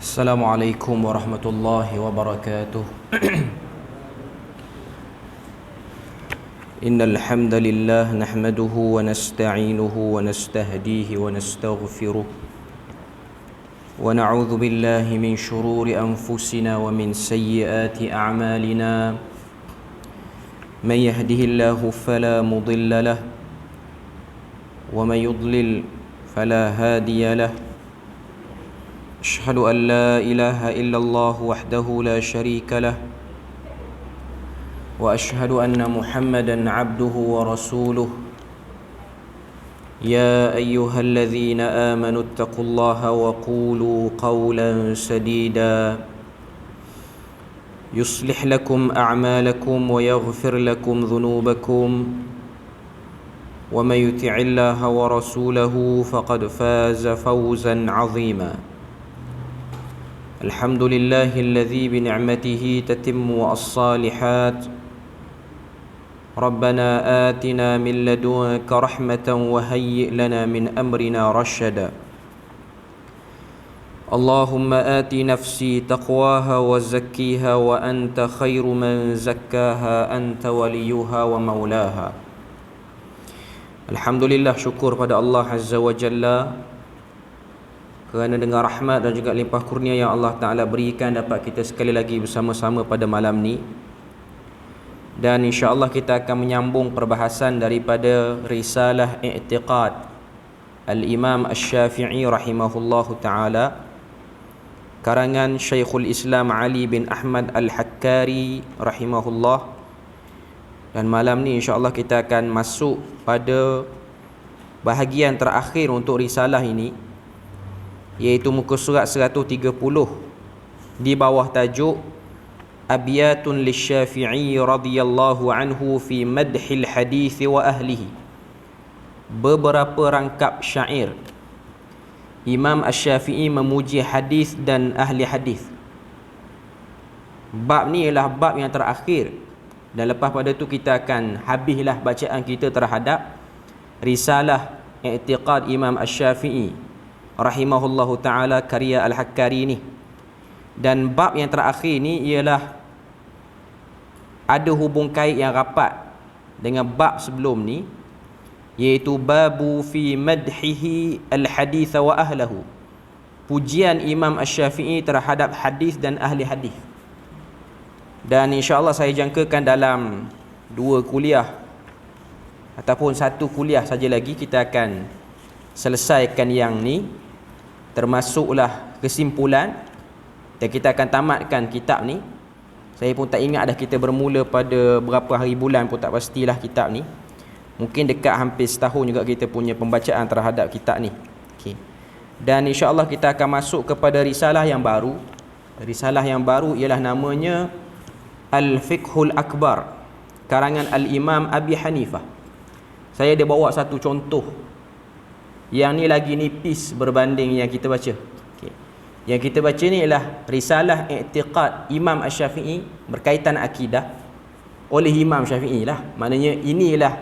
Assalamualaikum warahmatullahi wabarakatuh. Innal hamdalillah nahmaduhu wa nasta'inuhu wa nastahdihi wa nastaghfiruh wa na'udzu billahi min shururi anfusina wa min sayyiati a'malina. Man yahdihillahu fala mudilla lahu wa man yudlil fala hadiya lahu. Asyhadu an la ilaha illallah wahdahu la syarika lah wa asyhadu anna Muhammadan abduhu wa rasuluh. Ya ayyuhalladzina amanu ittaqullaha wa qulu qawlan sadida yuslih lakum a'malakum wa yaghfir lakum dhunubakum wa may yuti'illaha wa rasulahu faqad faza fawzan 'azima. Alhamdulillahilladzi bi ni'matihi tatimmu as-salihat. Rabbana atina min ladunka rahmatan wa hayyi' lana min amrina rashada. Allahumma ati nafsi taqwaha wa zakkiha wa anta khairu man zakkaha anta waliyuha wa maulaha. Alhamdulillah, syukur pada Allah Azza wa Jalla kerana dengan rahmat dan juga limpah kurnia yang Allah Ta'ala berikan dapat kita sekali lagi bersama-sama pada malam ni. Dan insya-Allah kita akan menyambung perbahasan daripada Risalah I'tiqad Al-Imam Asy-Syafi'i rahimahullahu ta'ala, karangan Syekhul Islam Ali bin Ahmad Al-Hakkari rahimahullah. Dan malam ni insya-Allah kita akan masuk pada bahagian terakhir untuk risalah ini, iaitu muka surat 130 di bawah tajuk Abyatun Lisyafi'i radhiyallahu anhu fi madhil hadith wa ahlihi. Beberapa rangkap syair Imam Asy-Syafi'i memuji hadis dan ahli hadis. Bab ni ialah bab yang terakhir, dan lepas pada tu kita akan habislah bacaan kita terhadap Risalah I'tiqad Imam Asy-Syafi'i rahimahullahu ta'ala karya Al-Hakkari ni. Dan bab yang terakhir ni ialah ada hubung kait yang rapat dengan bab sebelum ni, iaitu babu fi madhihi al-hadith wa ahlahu, pujian Imam Asy-Syafi'i terhadap hadis dan ahli hadis. Dan insya-Allah saya jangkakan dalam 2 kuliah ataupun 1 kuliah saja lagi kita akan selesaikan yang ni, termasuklah kesimpulan, dan kita akan tamatkan kitab ni. Saya pun tak ingat dah kita bermula pada berapa hari bulan pun tak pastilah kitab ni. Mungkin dekat hampir setahun juga kita punya pembacaan terhadap kitab ni. Okey. Dan insya-Allah kita akan masuk kepada risalah yang baru. Risalah yang baru ialah namanya Al-Fiqhul Akbar, karangan Al-Imam Abi Hanifah. Saya dia bawa satu contoh. Yang ni lagi nipis berbanding yang kita baca. Okay. Yang kita baca ni ialah Risalah I'tiqad Imam Asy-Syafi'i berkaitan akidah oleh Imam Syafi'i lah. Maknanya inilah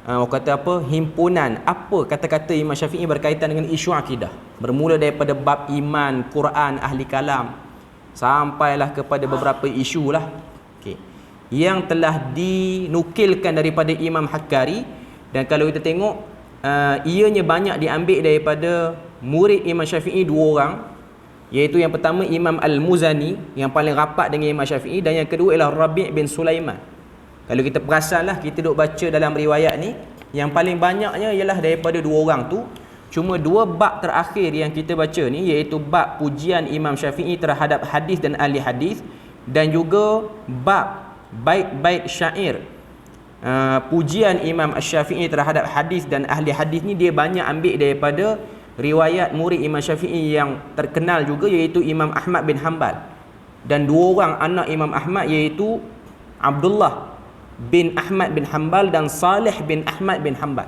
orang kata apa, himpunan apa kata-kata Imam Syafi'i berkaitan dengan isu akidah. Bermula daripada bab iman, Quran, ahli kalam, sampailah kepada beberapa isu lah. Okay. Yang telah dinukilkan daripada Imam Hakkari. Dan kalau kita tengok, ianya banyak diambil daripada murid Imam Syafi'i 2 orang, iaitu yang pertama Imam Al-Muzani yang paling rapat dengan Imam Syafi'i, dan yang kedua ialah Rabi' bin Sulaiman. Kalau kita perasanlah, kita duk baca dalam riwayat ni, yang paling banyaknya ialah daripada 2 orang tu. Cuma 2 bab terakhir yang kita baca ni, iaitu bab pujian Imam Syafi'i terhadap hadis dan ahli hadis, dan juga bab bait-bait syair pujian Imam Asy-Syafi'i terhadap hadis dan ahli hadis ni, dia banyak ambil daripada riwayat murid Imam Syafi'i yang terkenal juga, iaitu Imam Ahmad bin Hanbal, dan 2 orang anak Imam Ahmad, iaitu Abdullah bin Ahmad bin Hanbal dan Salih bin Ahmad bin Hanbal.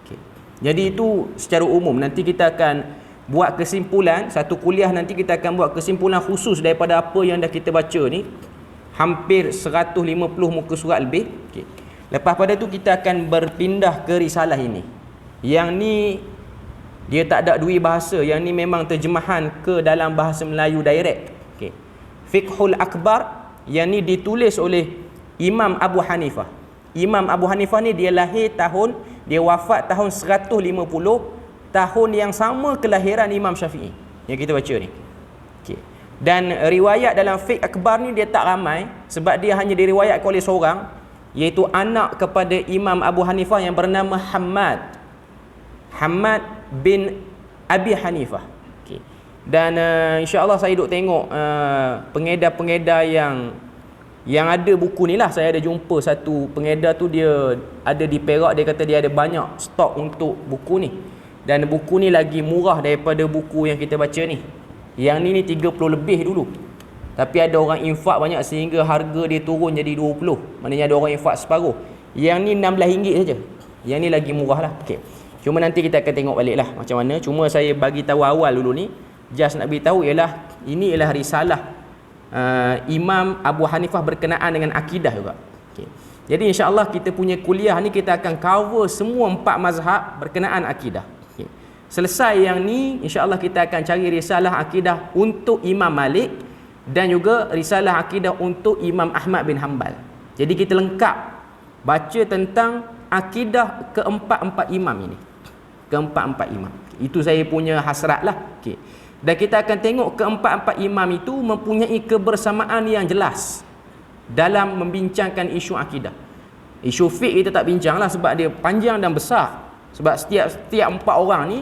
Okay. Jadi itu secara umum. Nanti kita akan buat kesimpulan, satu kuliah nanti kita akan buat kesimpulan khusus daripada apa yang dah kita baca ni, hampir 150 muka surat lebih. Okay. Lepas pada tu kita akan berpindah ke risalah ini. Yang ni dia tak ada dua bahasa, yang ni memang terjemahan ke dalam bahasa Melayu direct. Okey. Fiqhul Akbar yang ni ditulis oleh Imam Abu Hanifah. Imam Abu Hanifah ni dia wafat tahun 150, tahun yang sama kelahiran Imam Syafi'i yang kita baca ni. Okey. Dan riwayat dalam fiqh akbar ni dia tak ramai, sebab dia hanya diriwayatkan oleh seorang, iaitu anak kepada Imam Abu Hanifah yang bernama Hamad bin Abi Hanifah. Okay. Dan insya-Allah saya duk tengok pengedar-pengedar yang ada buku ni lah. Saya ada jumpa satu pengedar tu, dia ada di Perak, dia kata dia ada banyak stok untuk buku ni. Dan buku ni lagi murah daripada buku yang kita baca ni. Yang ni 30 lebih dulu. Tapi ada orang infak banyak sehingga harga dia turun jadi 20. Maknanya ada orang infak separuh. Yang ni RM16 saja. Yang ni lagi murah lah. Okay. Cuma nanti kita akan tengok balik lah macam mana. Cuma saya bagi tahu awal dulu ni, just nak beritahu ialah ini ialah risalah Imam Abu Hanifah berkenaan dengan akidah juga. Okay. Jadi insya-Allah kita punya kuliah ni kita akan cover semua 4 mazhab berkenaan akidah. Okay. Selesai yang ni, insya-Allah kita akan cari risalah akidah untuk Imam Malik dan juga risalah akidah untuk Imam Ahmad bin Hanbal. Jadi kita lengkap baca tentang akidah keempat-empat imam ini. Keempat-empat imam. Itu saya punya hasrat lah. Okay. Dan kita akan tengok keempat-empat imam itu mempunyai kebersamaan yang jelas dalam membincangkan isu akidah. Isu fiqh kita tak bincang lah sebab dia panjang dan besar. Sebab setiap 4 orang ni,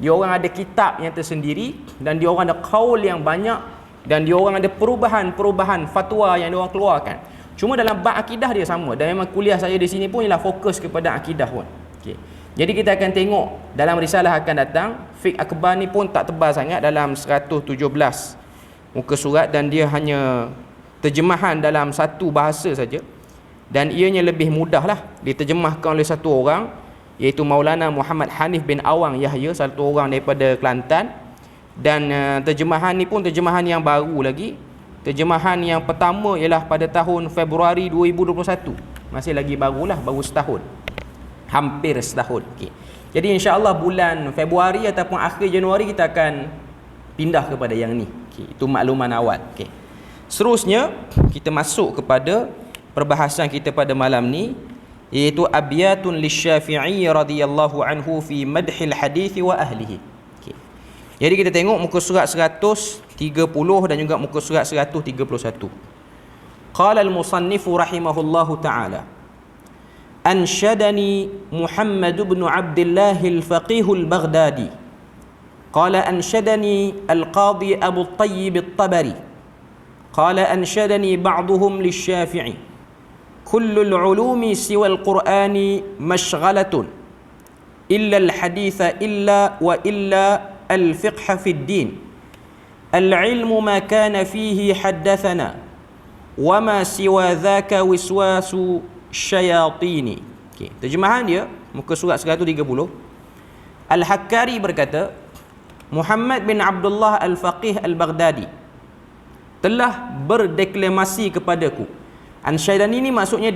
dia orang ada kitab yang tersendiri dan dia orang ada qaul yang banyak dan dia orang ada perubahan-perubahan fatwa yang dia orang keluarkan. Cuma dalam bab akidah dia sama, dan memang kuliah saya di sini pun ialah fokus kepada akidah pun. Okay. Jadi kita akan tengok dalam risalah akan datang, fiqh akbar ni pun tak tebal sangat, dalam 117 muka surat, dan dia hanya terjemahan dalam satu bahasa saja. Dan ianya lebih mudahlah diterjemahkan oleh satu orang, iaitu Maulana Muhammad Hanif bin Awang Yahya, satu orang daripada Kelantan. Dan terjemahan ni pun terjemahan yang baru lagi. Terjemahan yang pertama ialah pada tahun Februari 2021. Masih lagi barulah, baru setahun. Hampir setahun. Okay. Jadi insya-Allah bulan Februari ataupun akhir Januari kita akan pindah kepada yang ni. Okay. Itu makluman awal. Okay. Seterusnya kita masuk kepada perbahasan kita pada malam ni, iaitu abyatun lisyafi'i radhiyallahu anhu fi madhil hadith wa ahlihi. Okay. Jadi kita tengok muka surat 130 dan juga muka surat 131. Qala al-musannifu rahimahullahu ta'ala, أنشدني محمد بن عبد الله الفقيه البغدادي قال أنشدني القاضي أبو الطيب الطبري قال أنشدني بعضهم للشافعي كل العلوم سوى القرآن مشغلة إلا الحديث وإلا الفقه في الدين العلم ما كان فيه حدثنا وما سوى ذاك وسواس syayatini. Okay. Terjemahan dia muka surat 130. Al-Hakkari berkata, Muhammad bin Abdullah Al-Faqih Al-Baghdadi telah berdeklamasi kepadaku. Ansyadani ini maksudnya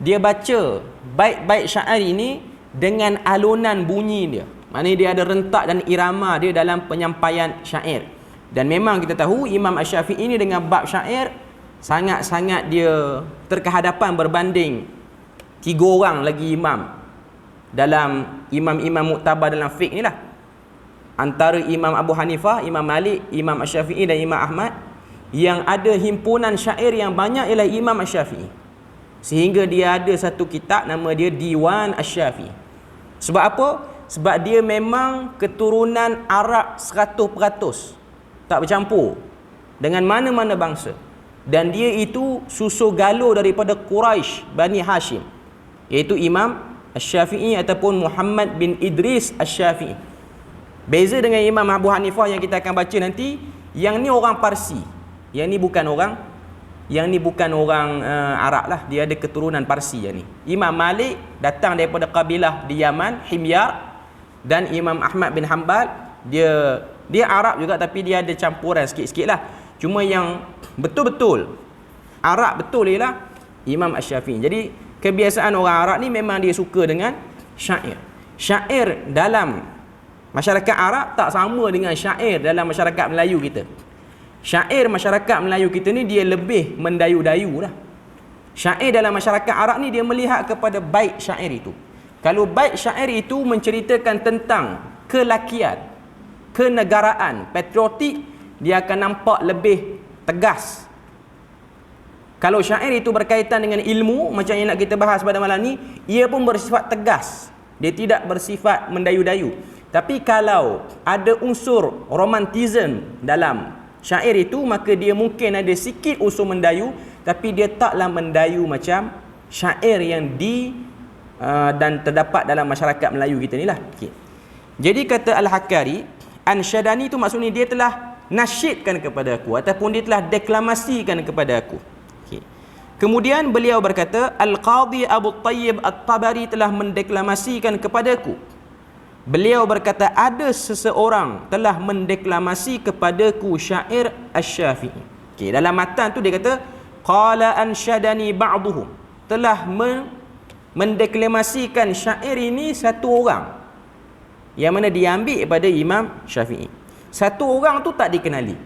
dia baca bait-bait syair ini dengan alunan bunyi dia. Maknanya dia ada rentak dan irama dia dalam penyampaian syair. Dan memang kita tahu Imam Asy-Syafi'i ini dengan bab syair sangat-sangat dia terkehadapan berbanding 3 orang lagi imam dalam imam-imam muktabar dalam fiqh ni lah. Antara Imam Abu Hanifah, Imam Malik, Imam Asy-Syafi'i dan Imam Ahmad, yang ada himpunan syair yang banyak ialah Imam Asy-Syafi'i. Sehingga dia ada satu kitab nama dia Diwan Asy-Syafi'i. Sebab apa? Sebab dia memang keturunan Arab 100%. Tak bercampur dengan mana-mana bangsa. Dan dia itu susu galuh daripada Quraisy Bani Hashim, iaitu Imam Asy-Syafi'i ataupun Muhammad bin Idris Asy-Syafi'i. Beza dengan Imam Abu Hanifah yang kita akan baca nanti, yang ni orang Parsi, yang ni bukan orang Arab lah, dia ada keturunan Parsi yang ni. Imam Malik datang daripada kabilah di Yaman, Himyar, dan Imam Ahmad bin Hanbal dia Arab juga tapi dia ada campuran sikit-sikit lah. Cuma yang betul-betul Arab betul ialah Imam Asy-Syafi'i. Jadi kebiasaan orang Arab ni memang dia suka dengan syair. Syair dalam masyarakat Arab tak sama dengan syair dalam masyarakat Melayu kita. Syair masyarakat Melayu kita ni dia lebih mendayu-dayu lah. Syair dalam masyarakat Arab ni dia melihat kepada bait syair itu. Kalau bait syair itu menceritakan tentang kelakian, kenegaraan, patriotik, dia akan nampak lebih tegas. Kalau syair itu berkaitan dengan ilmu, macam yang nak kita bahas pada malam ni, ia pun bersifat tegas. Dia tidak bersifat mendayu-dayu. Tapi kalau ada unsur romantism dalam syair itu, maka dia mungkin ada sikit unsur mendayu, tapi dia taklah mendayu macam syair yang dan terdapat dalam masyarakat Melayu kita ni lah. Okay. Jadi kata Al-Hakkari, ansyadani itu maksudnya dia telah nasyidkan kepada aku ataupun dia telah deklamasikan kepada aku. Okay. Kemudian beliau berkata, Al-Qadhi Abu Tayyib At-Tabari telah mendeklamasikan kepadaku. Beliau berkata, ada seseorang telah mendeklamasi kepadaku syair Asy-Syafi'i. Okay, dalam matan tu dia kata, qala ansyadani ba'duhum, telah mendeklamasikan syair ini satu orang, yang mana diambil daripada Imam Syafi'i. Satu orang tu tak dikenali,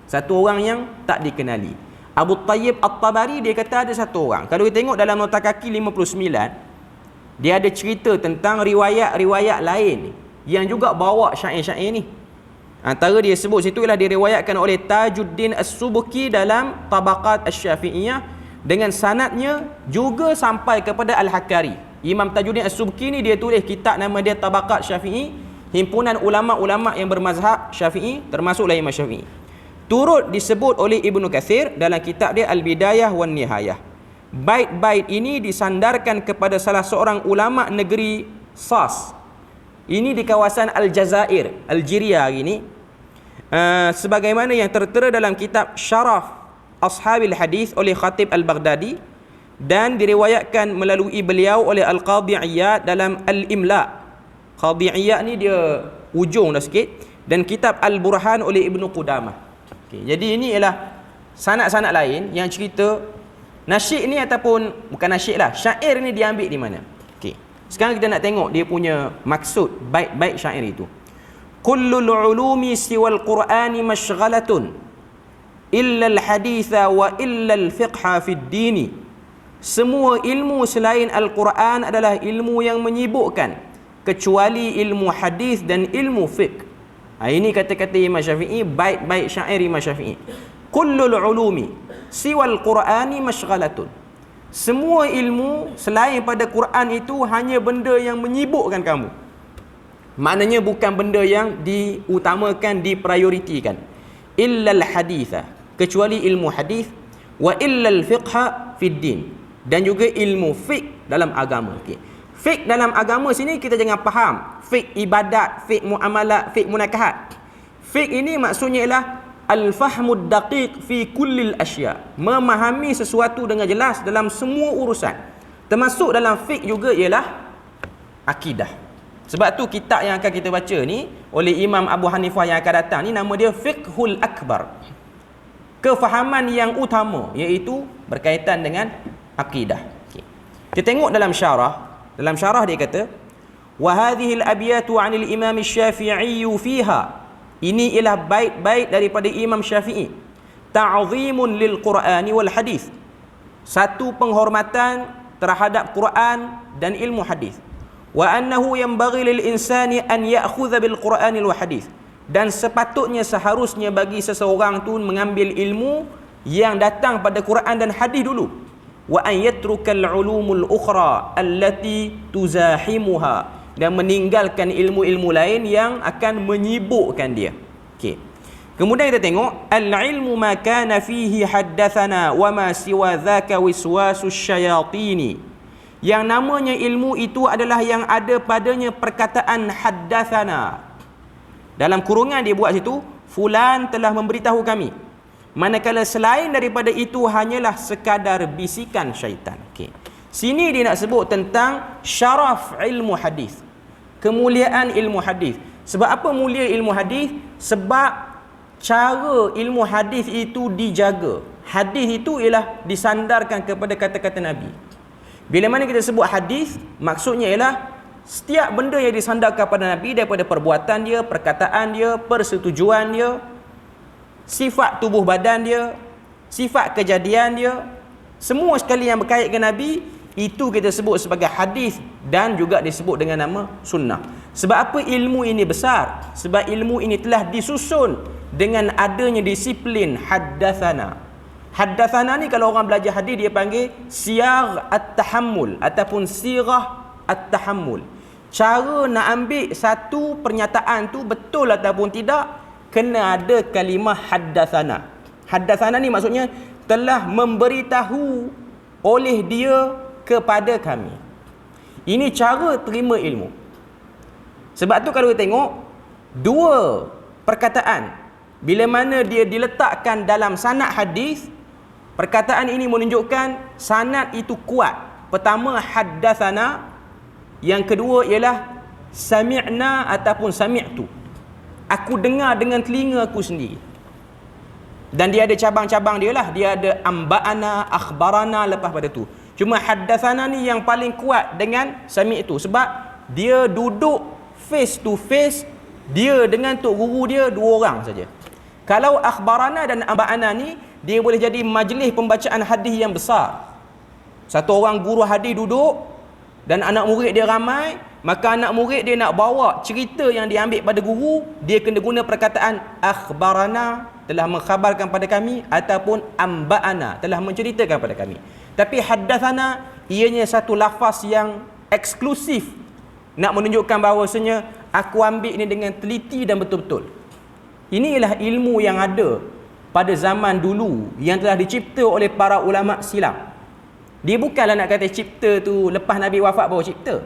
satu orang yang tak dikenali. Abu Tayyib At-Tabari dia kata ada satu orang. Kalau kita tengok dalam nota kaki 59, dia ada cerita tentang riwayat-riwayat lain yang juga bawa syair-syair ni. Antara dia sebut situ ialah diriwayatkan oleh Tajuddin As-Subki dalam Tabaqat Asy-Syafi'iyah dengan sanadnya juga sampai kepada Al-Hakkari. Imam Tajuddin As-Subki ni dia tulis kitab nama dia Tabaqat Syafi'i, himpunan ulama-ulama yang bermazhab Syafi'i, termasuklah Imam Syafi'i. Turut disebut oleh Ibnu Katsir dalam kitab dia Al-Bidayah wan Nihayah. Bait-bait ini disandarkan kepada salah seorang ulama negeri Sas. Ini di kawasan Aljazair, Algeria hari ini. Sebagaimana yang tertera dalam kitab Syaraf Ashabil Hadis oleh Khatib Al-Baghdadi dan diriwayatkan melalui beliau oleh Al-Qadhi Iyad dalam Al-Imla. Qadhi Iyad ni dia ujung dah sikit, dan kitab Al-Burhan oleh Ibnu Qudamah. Okay, jadi ini ialah sanad-sanad lain yang cerita nasyid ni, ataupun bukan nasyid lah, syair ni diambil di mana. Okey. Sekarang kita nak tengok dia punya maksud bait-bait syair itu. Kullul ulumi siwal Qur'ani mashghalatun illa al-haditha wa illa al-fiqha fid dini. Semua ilmu selain Al-Quran adalah ilmu yang menyibukkan kecuali ilmu hadis dan ilmu fiqh. Ini kata-kata Imam Syafi'i, bait-bait syair Imam Syafi'i. Kullul ulumi siwal Qur'ani mashghalatun. Semua ilmu selain pada Quran itu hanya benda yang menyibukkan kamu. Maknanya bukan benda yang diutamakan, diprioritikan. Illal haditha, kecuali ilmu hadis, wa illal fiqha fid din, dan juga ilmu fiqh dalam agama. Okay. Fiqh dalam agama sini kita jangan faham fiqh ibadat, fiqh muamalat, fiqh munakahat. Fiqh ini maksudnya ialah al-fahmud daqiq fi kullil asya, memahami sesuatu dengan jelas dalam semua urusan. Termasuk dalam fiqh juga ialah akidah. Sebab tu kitab yang akan kita baca ni oleh Imam Abu Hanifah yang akan datang ni, nama dia Fiqhul Akbar, kefahaman yang utama, iaitu berkaitan dengan akidah. Okay. Kita tengok dalam syarah. Dalam syarah dia kata, wa hadhihi al-abyatu 'anil Imam Asy-Syafi'i fiha, ini ialah bait-bait daripada Imam Syafi'i. Ta'zimun lil Qur'ani wal hadis, satu penghormatan terhadap Quran dan ilmu hadis. Wa annahu yanbaghi lil insani an ya'khudha bil Qur'ani wal hadis, dan sepatutnya seharusnya bagi seseorang tu mengambil ilmu yang datang pada Quran dan hadis dulu. Wa an yatrukal ulumul ukhra allati tuzahimuha, dan meninggalkan ilmu-ilmu lain yang akan menyibukkan dia. Okey. Kemudian kita tengok al-ilmu ma kana fihi haddatsana wa ma siwa dzaka wiswasus syayatini. Yang namanya ilmu itu adalah yang ada padanya perkataan haddatsana. Dalam kurungan dia buat situ, fulan telah memberitahu kami. Manakala selain daripada itu hanyalah sekadar bisikan syaitan. Okey. Sini dia nak sebut tentang syaraf ilmu hadis, kemuliaan ilmu hadis. Sebab apa mulia ilmu hadis? Sebab cara ilmu hadis itu dijaga. Hadis itu ialah disandarkan kepada kata-kata Nabi. Bila mana kita sebut hadis, maksudnya ialah setiap benda yang disandarkan kepada Nabi daripada perbuatan dia, perkataan dia, persetujuan dia, sifat tubuh badan dia, sifat kejadian dia, semua sekali yang berkait dengan Nabi, itu kita sebut sebagai hadis dan juga disebut dengan nama sunnah. Sebab apa ilmu ini besar? Sebab ilmu ini telah disusun dengan adanya disiplin haddatsana. Haddatsana ni kalau orang belajar hadis dia panggil siyagh at-tahammul ataupun sirah at-tahammul. Cara nak ambil satu pernyataan tu betul ataupun tidak, kena ada kalimah haddatsana. Haddatsana ni maksudnya telah memberitahu oleh dia kepada kami. Ini cara terima ilmu. Sebab tu kalau kita tengok dua perkataan, bila mana dia diletakkan dalam sanad hadis, perkataan ini menunjukkan sanad itu kuat. Pertama haddatsana, yang kedua ialah sami'na ataupun sami'tu. Aku dengar dengan telinga aku sendiri. Dan dia ada cabang-cabang dia lah. Dia ada amba'ana, akhbarana lepas pada tu. Cuma haddatsana ni yang paling kuat dengan sami'tu. Sebab dia duduk face to face, dia dengan tok guru dia dua orang saja. Kalau akhbarana dan amba'ana ni, dia boleh jadi majlis pembacaan hadis yang besar. Satu orang guru hadis duduk dan anak murid dia ramai, maka anak murid dia nak bawa cerita yang diambil pada guru, dia kena guna perkataan akhbarana, telah mengkhabarkan pada kami, ataupun amba'ana, telah menceritakan pada kami. Tapi haddatsana ianya satu lafaz yang eksklusif, nak menunjukkan bahawasanya aku ambil ini dengan teliti dan betul-betul. Inilah ilmu yang ada pada zaman dulu yang telah dicipta oleh para ulama silam. Dia bukanlah nak kata cipta tu lepas Nabi wafat baru cipta.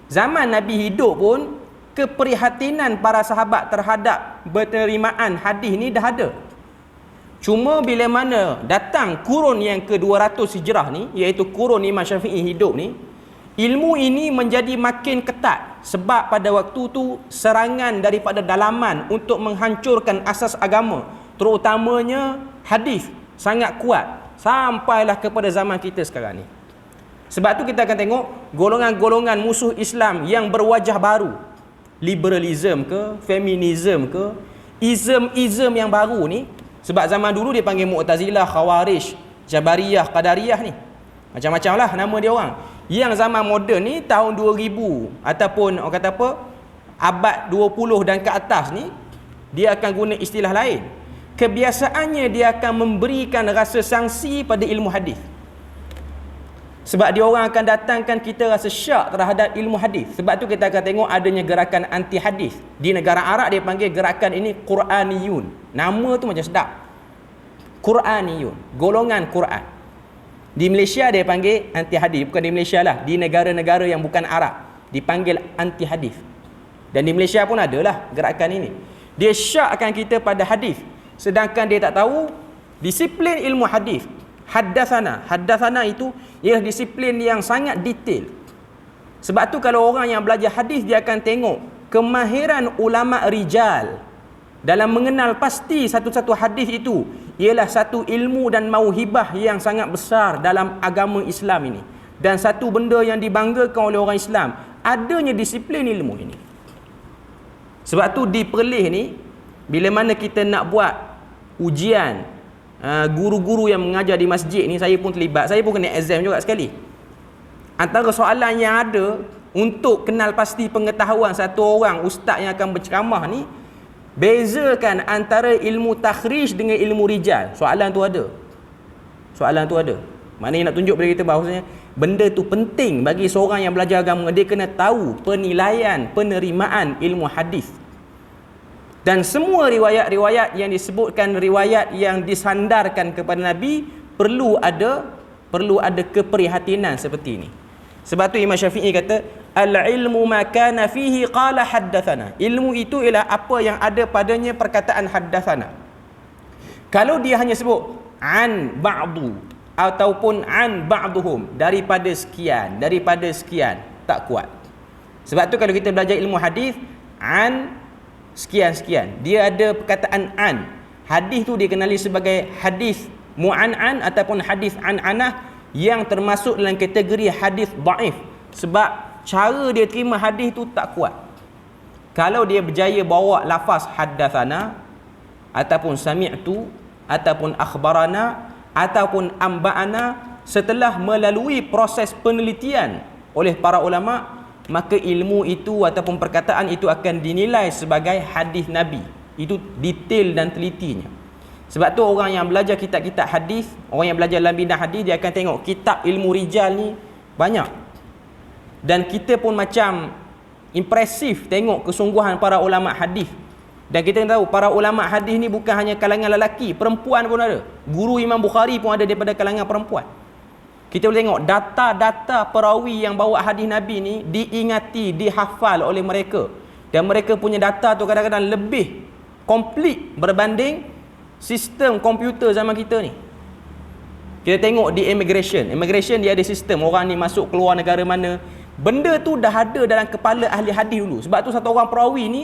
Zaman Nabi hidup pun keprihatinan para sahabat terhadap penerimaan hadis ni dah ada. Cuma bila mana datang kurun yang ke-200 Hijrah ni, iaitu kurun Imam Syafi'i hidup ni, ilmu ini menjadi makin ketat. Sebab pada waktu tu serangan daripada dalaman untuk menghancurkan asas agama, terutamanya hadis, sangat kuat. Sampailah kepada zaman kita sekarang ni. Sebab tu kita akan tengok golongan-golongan musuh Islam yang berwajah baru. Liberalism ke, feminism ke, ism yang baru ni. Sebab zaman dulu dia panggil Mu'tazilah, Khawarij, Jabariyah, Qadariyah ni. Macam-macam lah nama dia orang. Yang zaman moden ni tahun 2000 ataupun orang kata apa, abad 20 dan ke atas ni, dia akan guna istilah lain. Kebiasaannya dia akan memberikan rasa sangsi pada ilmu hadis. Sebab dia orang akan datangkan kita rasa syak terhadap ilmu hadis. Sebab tu kita akan tengok adanya gerakan anti hadis. Di negara Arab dia panggil gerakan ini Quraniyun. Nama tu macam sedap. Quraniyun, golongan Quran. Di Malaysia dia panggil anti hadis. Bukan di Malaysia lah, di negara-negara yang bukan Arab dipanggil anti hadis. Dan di Malaysia pun adalah gerakan ini. Dia syakkan kita pada hadis, sedangkan dia tak tahu disiplin ilmu hadis. Haddatsana itu ialah disiplin yang sangat detail. Sebab tu kalau orang yang belajar hadis, dia akan tengok kemahiran ulama rijal dalam mengenal pasti satu-satu hadis itu ialah satu ilmu dan mauhibah yang sangat besar dalam agama Islam ini. Dan satu benda yang dibanggakan oleh orang Islam, adanya disiplin ilmu ini. Sebab tu di Perlis ni, bila mana kita nak buat ujian, guru-guru yang mengajar di masjid ni, saya pun terlibat. Saya pun kena exam juga sekali. Antara soalan yang ada untuk kenal pasti pengetahuan satu orang ustaz yang akan berceramah ni, bezakan antara ilmu takhrij dengan ilmu rijal. Soalan tu ada. Maknanya nak tunjuk kepada kita bahawasanya benda tu penting bagi seorang yang belajar agama. Dia kena tahu penilaian, penerimaan ilmu hadis. Dan semua riwayat-riwayat yang disebutkan riwayat yang disandarkan kepada Nabi perlu ada keprihatinan seperti ini. Sebab tu Imam Syafi'i kata al-ilmu ma kana fihi qala haddatsana. Ilmu itu ialah apa yang ada padanya perkataan haddatsana. Kalau dia hanya sebut an ba'du ataupun an ba'duhum, daripada sekian, tak kuat. Sebab tu kalau kita belajar ilmu hadis, an sekian-sekian, dia ada perkataan an. Hadis tu dikenali sebagai hadis mu'an'an ataupun hadis an'anah. yang termasuk dalam kategori hadis dhaif, sebab cara dia terima hadis tu tak kuat. Kalau dia berjaya bawa lafaz haddatsana ataupun sami'tu ataupun akhbarana ataupun amba'ana setelah melalui proses penelitian oleh para ulama, maka ilmu itu ataupun perkataan itu akan dinilai sebagai hadis Nabi. Itu detail dan telitinya. Sebab tu orang yang belajar kitab-kitab hadis, orang yang belajar dalam bidang hadis, dia akan tengok kitab ilmu rijal ni banyak. Dan kita pun macam impresif tengok kesungguhan para ulama hadis. Dan kita tahu para ulama hadis ni bukan hanya kalangan lelaki, perempuan pun ada. Guru Imam Bukhari pun ada daripada kalangan perempuan. Kita boleh tengok data-data perawi yang bawa hadis Nabi ni diingati, dihafal oleh mereka. Dan mereka punya data tu kadang-kadang lebih komplit berbanding sistem komputer zaman kita ni. Kita tengok di immigration. Immigration dia ada sistem, orang ni masuk keluar negara mana. Benda tu dah ada dalam kepala ahli hadis dulu. Sebab tu satu orang perawi ni,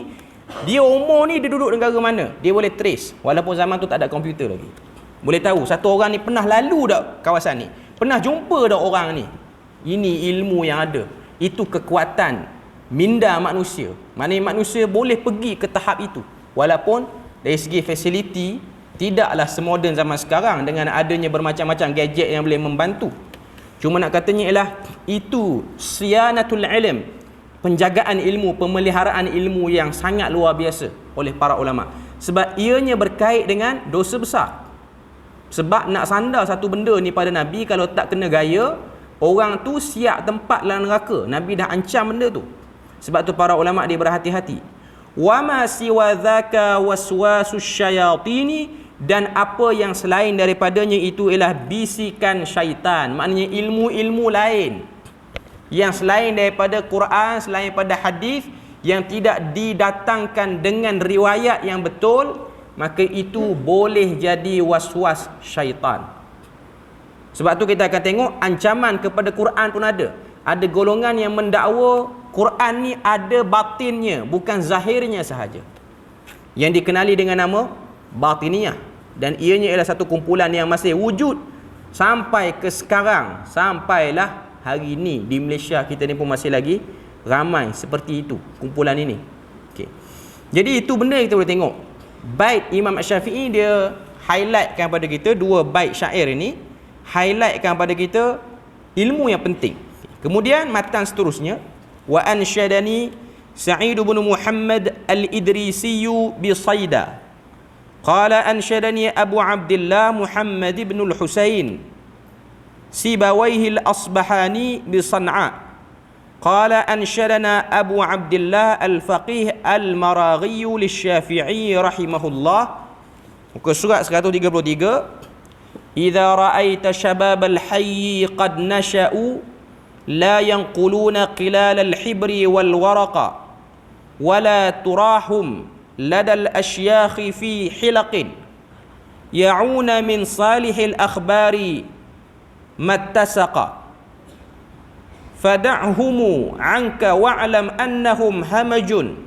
dia umur ni dia duduk negara mana, dia boleh trace. Walaupun zaman tu tak ada komputer lagi, boleh tahu satu orang ni pernah lalu dak kawasan ni, pernah jumpa dak orang ni. Ini ilmu yang ada. Itu kekuatan minda manusia. Maknanya manusia boleh pergi ke tahap itu. Walaupun dari segi fasiliti tidaklah semoden zaman sekarang dengan adanya bermacam-macam gadget yang boleh membantu. Cuma nak katanya ialah itu siyanatul ilm, penjagaan ilmu, pemeliharaan ilmu yang sangat luar biasa oleh para ulama. Sebab ianya berkait dengan dosa besar. Sebab nak sandar satu benda ni pada Nabi, kalau tak kena gaya, orang tu siap tempat dalam neraka. Nabi dah ancam benda tu. Sebab tu para ulama dia berhati-hati. Wa ma siwa dzaka waswasus syayatini, dan apa yang selain daripadanya itu ialah bisikan syaitan. Maknanya ilmu-ilmu lain yang selain daripada Quran, selain daripada hadis, yang tidak didatangkan dengan riwayat yang betul, maka itu boleh jadi waswas syaitan. Sebab tu kita akan tengok ancaman kepada Quran pun ada. Ada golongan yang mendakwa Quran ni ada batinnya, bukan zahirnya sahaja, yang dikenali dengan nama batiniyah. Dan ianya ialah satu kumpulan yang masih wujud sampai ke sekarang, sampailah hari ini di Malaysia kita ni pun masih lagi ramai seperti itu kumpulan ini. Okey. Jadi itu benda yang kita boleh tengok. Bait Imam Syafi'i dia highlightkan pada kita, dua bait syair ini highlightkan pada kita ilmu yang penting. Kemudian matan seterusnya, wa ansyadani Sa'id bin Muhammad al-Idrisi bi Saida. Qala ansyadani Abu Abdullah Muhammad bin al-Husain Sibawayhi al-Asbahani bi San'a. Qala ansyadana Abu Abdullah al-Faqih al-Maraghi lisy-Syafi'i rahimahullah. Muka surat 133. Idza ra'aita syabab al-hayy qad nasha'u la yanquluna qilal al-hibri wal waraqa wala turahum ladal asyakhi fi hilaqin ya'una min salihil akhbari mattasaqa fada'humu anka wa'lam annahum hamajun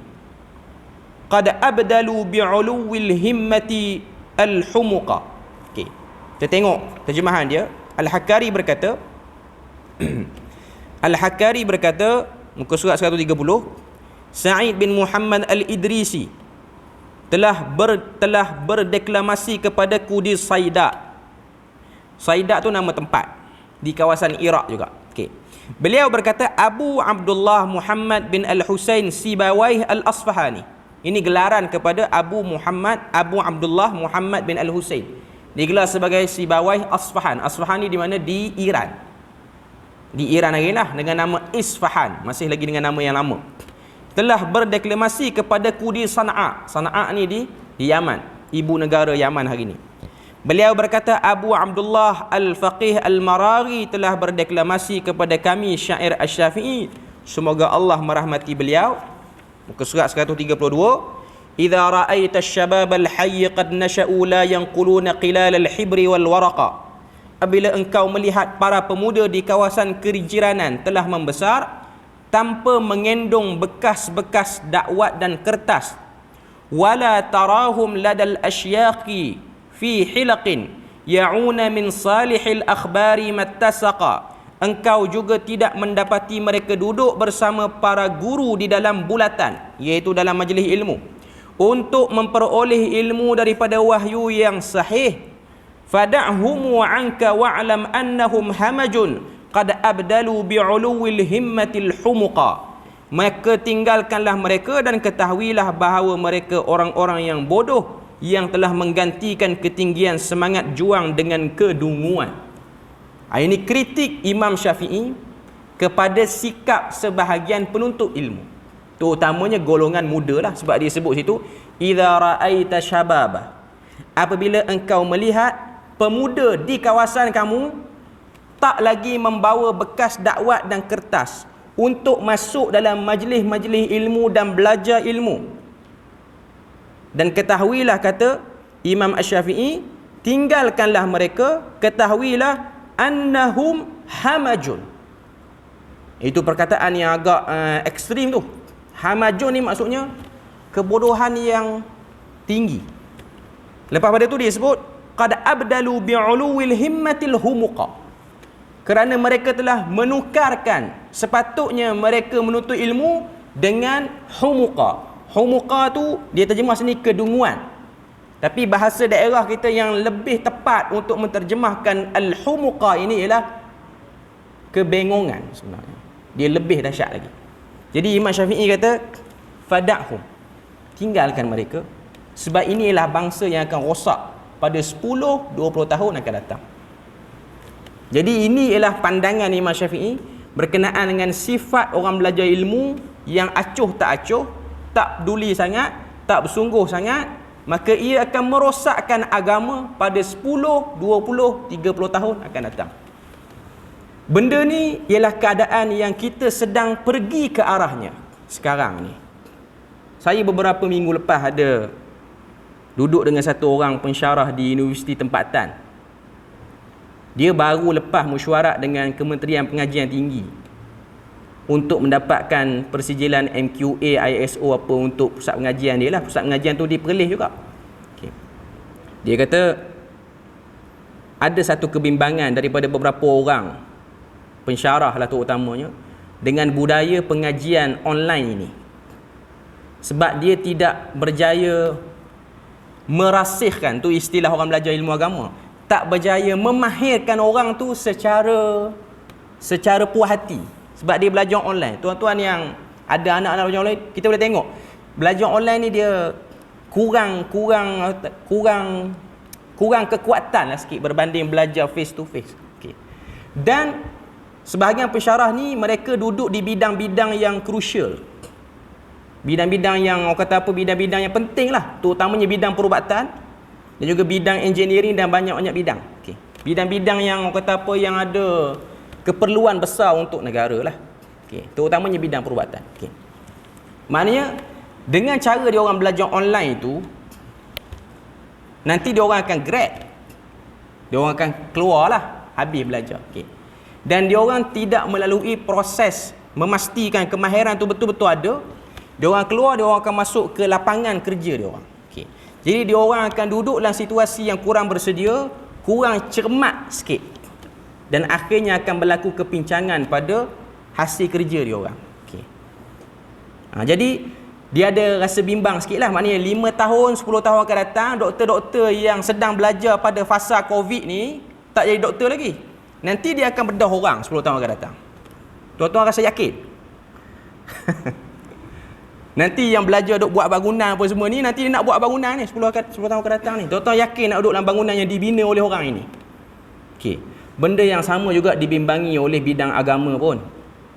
qad abdalu bi'uluwil himmati al-humuqa. Okey, kita tengok terjemahan dia. Al-Hakari berkata Al-Hakari berkata, muka surat 130, Sa'id bin Muhammad al-Idrisi telah berdeklamasi kepadaku di Saida. Saida tu nama tempat di kawasan Iraq juga. Okey. Beliau berkata Abu Abdullah Muhammad bin Al-Husain Sibawayh Al-Asfahani. Ini gelaran kepada Abu Abdullah Muhammad bin Al-Husain. Digelar sebagai Sibawayh Asfahan. Asfahan ni di mana? Di Iran. Di Iran lagi lah, dengan nama Isfahan, masih lagi dengan nama yang lama. Telah berdeklamasi kepadaku di San'a. San'a ni di Yaman, ibu negara Yaman hari ni. Beliau berkata Abu Abdullah Al-Faqih Al-Maraghi telah berdeklamasi kepada kami syair Asy-Syafi'i, semoga Allah merahmati beliau. Muka surat 132. Idza ra'aita asy-syabab al-hayy qad nasha'u la yanquluna qilal al-hibri wal waraqa. Apabila engkau melihat para pemuda di kawasan kejiranan telah membesar tanpa mengendong bekas-bekas dakwat dan kertas, wala tarahum ladal asyaqi fi hilaqin ya'una min salihil akhbari mattasaqa. Engkau juga tidak mendapati mereka duduk bersama para guru di dalam bulatan, iaitu dalam majlis ilmu, untuk memperoleh ilmu daripada wahyu yang sahih. Fada'hum wa anka wa'lam annahum hamajun qad abdalu bi'uluwil himmatil humuqa. Maka tinggalkanlah mereka dan ketahuilah bahawa mereka orang-orang yang bodoh yang telah menggantikan ketinggian semangat juang dengan kedunguan. Ini kritik Imam Syafi'i kepada sikap sebahagian penuntut ilmu, terutamanya golongan muda lah, sebab dia sebut situ idza ra'aita syababa, apabila engkau melihat pemuda di kawasan kamu tak lagi membawa bekas dakwat dan kertas untuk masuk dalam majlis-majlis ilmu dan belajar ilmu. Dan ketahuilah, kata Imam Asy-Syafi'i, tinggalkanlah mereka, ketahuilah annahum hamajun. Itu perkataan yang agak ekstrim tu. Hamajun ni maksudnya kebodohan yang tinggi. Lepas pada tu dia sebut qad abdalu bi'uluwil himmatil humuqa, kerana mereka telah menukarkan sepatutnya mereka menuntut ilmu dengan humuqa. Humuqa tu dia terjemah sini kedunguan, tapi bahasa daerah kita yang lebih tepat untuk menterjemahkan al-humuqa ini ialah kebengongan sebenarnya. Dia lebih dahsyat lagi. Jadi Imam Syafi'i kata fada'hum, tinggalkan mereka, sebab ini ialah bangsa yang akan rosak pada 10-20 tahun akan datang. Jadi ini ialah pandangan Imam Syafi'i berkenaan dengan sifat orang belajar ilmu yang acuh tak acuh, tak peduli sangat, tak bersungguh sangat, maka ia akan merosakkan agama pada 10, 20, 30 tahun akan datang. Benda ni ialah keadaan yang kita sedang pergi ke arahnya sekarang ni. Saya beberapa minggu lepas ada duduk dengan satu orang pensyarah di universiti tempatan. Dia baru lepas mesyuarat dengan Kementerian Pengajian Tinggi untuk mendapatkan persijilan MQA, ISO apa untuk pusat pengajian dia lah. Pusat pengajian tu di Perlis juga. Okay. Dia kata ada satu kebimbangan daripada beberapa orang pensyarah lah terutamanya dengan budaya pengajian online ini, sebab dia tidak berjaya merasihkan, tu istilah orang belajar ilmu agama, tak berjaya memahirkan orang tu secara puas hati. Sebab dia belajar online. Tuan-tuan yang ada anak-anak belajar online, kita boleh tengok belajar online ni dia kurang kekuatan lah sikit berbanding belajar face to face. Okay. Dan sebahagian pensyarah ni mereka duduk di bidang-bidang yang crucial, bidang-bidang yang orang kata apa, bidang-bidang yang penting lah, terutamanya bidang perubatan dan juga bidang engineering dan banyak-banyak bidang. Okay. Bidang-bidang yang orang kata apa, yang ada keperluan besar untuk negara lah. Okay. Terutamanya bidang perubatan. Okay. Maknanya dengan cara dia orang belajar online tu, nanti dia orang akan grad, dia orang akan keluar lah habis belajar. Okay. Dan dia orang tidak melalui proses memastikan kemahiran tu betul-betul ada. Dia orang keluar, dia orang akan masuk ke lapangan kerja dia orang. Okay. Jadi dia orang akan duduk dalam situasi yang kurang bersedia, kurang cermat sikit, dan akhirnya akan berlaku kepincangan pada hasil kerja dia orang. Okay. Jadi dia ada rasa bimbang sikit lah. Maknanya 5 tahun, 10 tahun akan datang, doktor-doktor yang sedang belajar pada fasa COVID ni tak jadi doktor lagi. Nanti dia akan bedah orang 10 tahun akan datang. Tuan-tuan rasa yakin? Nanti yang belajar duk buat bangunan apa semua ni, nanti dia nak buat bangunan ni 10 tahun akan datang ni. Tuan-tuan yakin nak duduk dalam bangunan yang dibina oleh orang ini? Okey. Benda yang sama juga dibimbangi oleh bidang agama pun.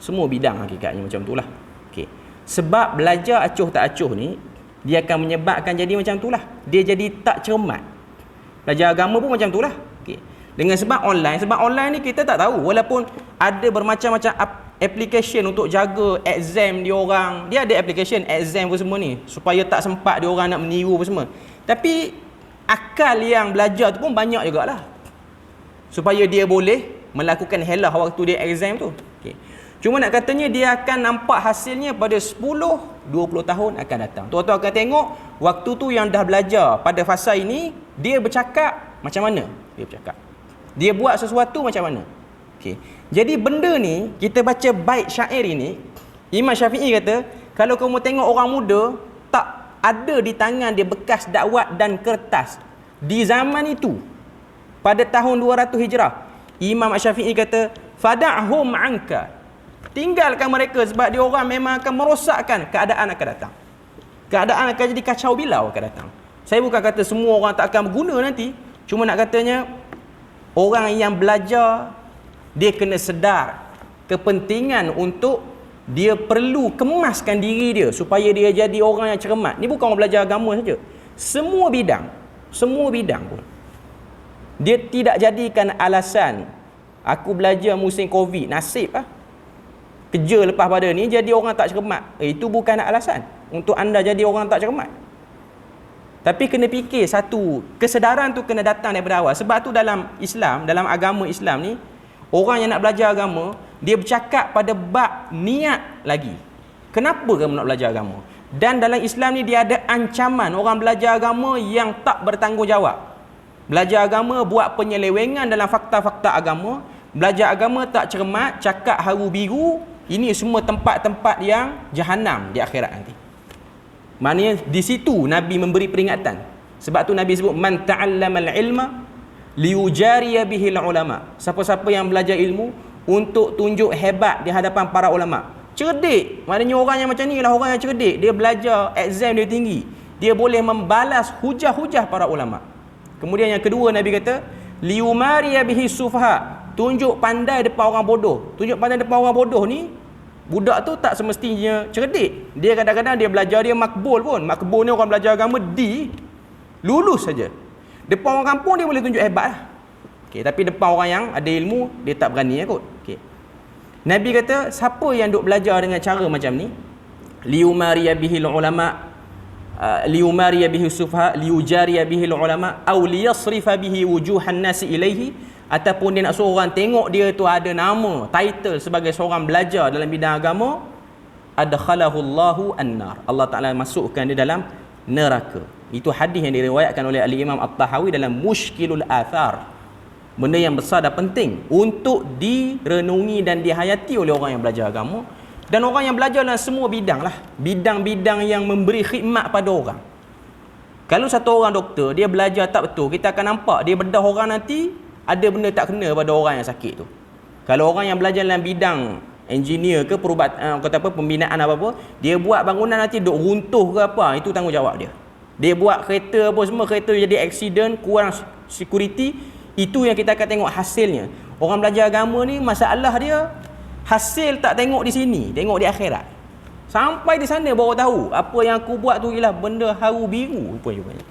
Semua bidang hakikatnya macam itulah. Okey. Sebab belajar acuh tak acuh ni, dia akan menyebabkan jadi macam itulah. Dia jadi tak cermat. Belajar agama pun macam itulah. Okey. Dengan sebab online ni kita tak tahu, walaupun ada bermacam-macam application untuk jaga exam dia orang. Dia ada application exam apa semua ni supaya tak sempat dia orang nak meniru apa semua. Tapi akal yang belajar tu pun banyak jugalah, supaya dia boleh melakukan helah waktu dia exam tu. Okay. Cuma nak katanya dia akan nampak hasilnya pada 10-20 tahun akan datang. Tuan-tuan akan tengok waktu tu yang dah belajar pada fasa ini, dia bercakap macam mana dia bercakap. Dia buat sesuatu macam mana. Okey. Jadi benda ni, kita baca bait syair ini, Imam Syafi'i kata, kalau kamu tengok orang muda, tak ada di tangan dia bekas dakwat dan kertas. Di zaman itu, pada tahun 200 Hijrah, Imam Syafi'i kata, fada'hum anka. Tinggalkan mereka sebab dia orang memang akan merosakkan keadaan akan datang. Keadaan akan jadi kacau bilau akan datang. Saya bukan kata semua orang tak akan berguna nanti. Cuma nak katanya, orang yang belajar, dia kena sedar kepentingan untuk dia perlu kemaskan diri dia supaya dia jadi orang yang cermat. Ni bukan orang belajar agama saja. Semua bidang pun. Dia tidak jadikan alasan, aku belajar musim Covid, nasib lah. Kerja lepas pada ni jadi orang tak cermat. Itu bukan alasan untuk anda jadi orang tak cermat. Tapi kena fikir satu, kesedaran tu kena datang daripada awal. Sebab tu dalam Islam, dalam agama Islam ni, orang yang nak belajar agama, dia bercakap pada bab niat lagi. Kenapa kamu nak belajar agama? Dan dalam Islam ni dia ada ancaman orang belajar agama yang tak bertanggungjawab. Belajar agama buat penyelewengan dalam fakta-fakta agama. Belajar agama tak cermat, cakap haru biru. Ini semua tempat-tempat yang jahanam di akhirat nanti. Maknanya di situ Nabi memberi peringatan. Sebab tu Nabi sebut, man ta'allamal ilma liujariya bihil ulama. Siapa-siapa yang belajar ilmu untuk tunjuk hebat di hadapan para ulama. Cerdik, maknanya orang yang macam ni lah orang yang cerdik. Dia belajar, exam dia tinggi, dia boleh membalas hujah-hujah para ulama. Kemudian yang kedua Nabi kata, liumariya bihi sufaha. Tunjuk pandai depan orang bodoh. Tunjuk pandai depan orang bodoh ni, budak tu tak semestinya cerdik. Dia kadang-kadang dia belajar, dia makbul pun. Makbul ni orang belajar agama lulus saja. Depan orang kampung dia boleh tunjuk hebat lah. Okay, tapi depan orang yang ada ilmu, dia tak berani kot. Okay. Nabi kata, siapa yang duk belajar dengan cara macam ni, liumariya bihil ulama, liumariya bihi sufha, liujariya bihil ulama, au liyasrifa bihi wujuhan nasi ilaihi, ataupun dia nak suruh orang tengok dia tu ada nama, title sebagai seorang belajar dalam bidang agama, adkhalahullahu annar. Allah Ta'ala masukkan dia dalam neraka. Itu hadis yang diriwayatkan oleh Al-Imam At-Tahawi dalam Mushkilul Athar. Benda yang besar dan penting untuk direnungi dan dihayati oleh orang yang belajar agama. Dan orang yang belajar dalam semua bidang lah. Bidang-bidang yang memberi khidmat pada orang. Kalau satu orang doktor, dia belajar tak betul, kita akan nampak dia bedah orang nanti, ada benda tak kena pada orang yang sakit tu. Kalau orang yang belajar dalam bidang engineer ke pembinaan apa-apa, dia buat bangunan nanti duk runtuh ke apa, itu tanggungjawab dia. Dia buat kereta apa semua, kereta jadi accident, kurang security, itu yang kita akan tengok hasilnya. Orang belajar agama ni, masalah dia hasil tak tengok di sini, tengok di akhirat. Sampai di sana baru tahu apa yang aku buat tu ialah benda haru biru rupanya.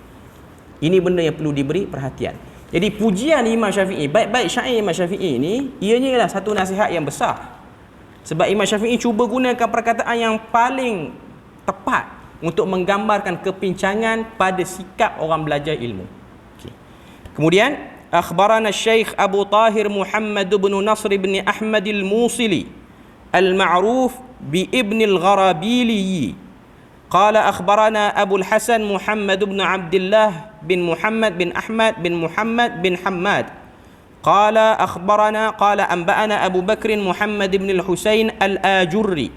Ini benda yang perlu diberi perhatian. Jadi pujian Imam Syafi'i, baik-baik syair Imam Syafi'i ni, ianya ialah satu nasihat yang besar. Sebab Imam Syafi'i cuba gunakan perkataan yang paling tepat untuk menggambarkan kepincangan pada sikap orang belajar ilmu. Okay. Kemudian, akhbarana Syekh Abu Tahir Muhammad bin Nasr bin Ahmad al-Musili al-ma'ruf bi Ibn al-Gharabili. Qala akhbarana Abu al-Hasan Muhammad bin Abdullah bin Muhammad bin Ahmad bin Muhammad bin Hammad. Qala akhbarana qala anba'ana Abu Bakr Muhammad bin al-Husain al-Ajurri.